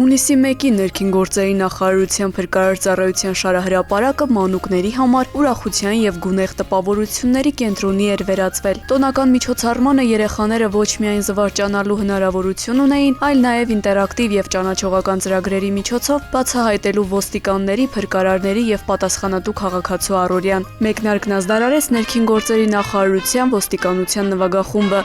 Հունիսի 1-ին ներքին գործերի նախարարության փրկարար ծառայության շարահրապարակը մանուկների համար ուրախության եւ գունեղ տպավորությունների կենտրոնի էր վերածվել։ Տոնական միջոցառմանը երեխաները ոչ միայն զվարճանալու հնարավորություն ունեին, այլ նաեւ ինտերակտիվ եւ ճանաչողական ծրագրերի միջոցով բացահայտելու ոստիկանների, փրկարարների եւ պատասխանատու քաղաքացու առօրյան։ Մեկնարկն ազդարարեց ներքին գործերի նախարարության ոստիկանության նվագախումբը։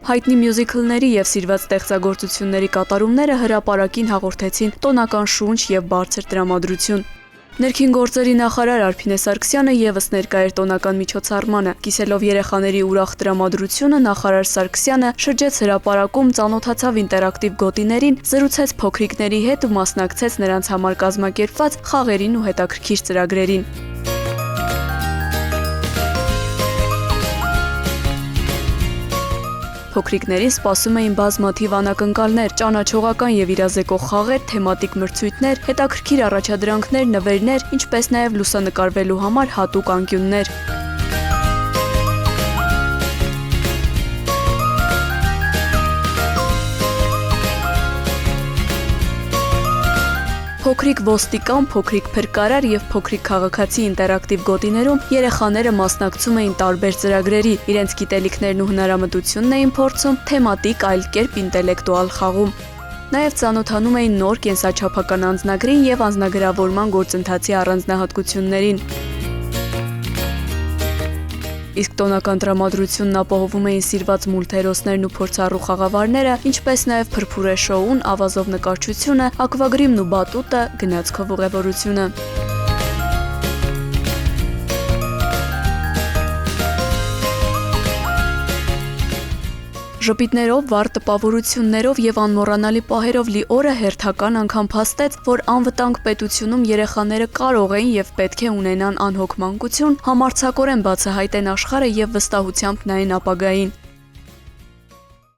Հայտնի մյուզիքլների եւ սիրված ստեղծագործությունների կատարումները հրապարակին հաղորդեցին տոնական շունչ եւ բարձր տրամադրություն։ Ներքին գործերի նախարար Արփինե Սարգսյանը եւս ներկա էր տոնական միջոցառմանը։ Կիսելով երեխաների ուրախ տրամադրությունը, նախարար Սարգսյանը շրջեց հրապարակում, ծանոթացավ ինտերակտիվ գոտիներին, զրուցեց փոքրիկների հետ ու մասնակցեց նրանց համար կազմակերպված խաղերին ու հետաքրքիր ծրագրերին։ Փոքրիկներին սպասում էին բազմաթիվ անակնկալներ, ճանաչողական եւ իրազեկող խաղեր, թեմատիկ մրցույթներ, հետաքրքիր առաջադրանքներ, նվերներ, ինչպես նաեւ լուսանկարվելու համար հատուկ անկյուններ։ Փոքրիկ ոստիկան, փոքրիկ փրկարար եւ փոքրիկ քաղաքացի ինտերակտիվ գոտիներում երեխաները մասնակցում էին տարբեր ծրագրերի, իրենց գիտելիքներն ու հնարամտությունն էին փորձում թեմատիկ այլ կերպ ինտելեկտուալ խաղում։ Նաեւ ծանոթանում էին նոր կենսաչափական անձնագրին եւ անձնագրավորման գործընթացի առանձնահատկություններին։ Իսկ տոնական տրամադրությունն ապահովում էին սիրված մուլտհերոսներն ու փորձառու խաղավարները, ինչպես նաև փրփուրե շոուն, ավազով նկարչությունը, ակվագրիմն ու բատուտը, գնացքով ուղևորությունը։ Ժպիտներով, վառ տպավորություններով եւ անմոռանալի պահերով լի օրը հերթական անգամ փաստեց, որ անվտանգ պետությունում երեխաները կարող են եւ պետք է ունենան անհոգ մանկություն, համարձակորեն բացահայտեն աշխարհը եւ վստահությամբ նայեն ապագային։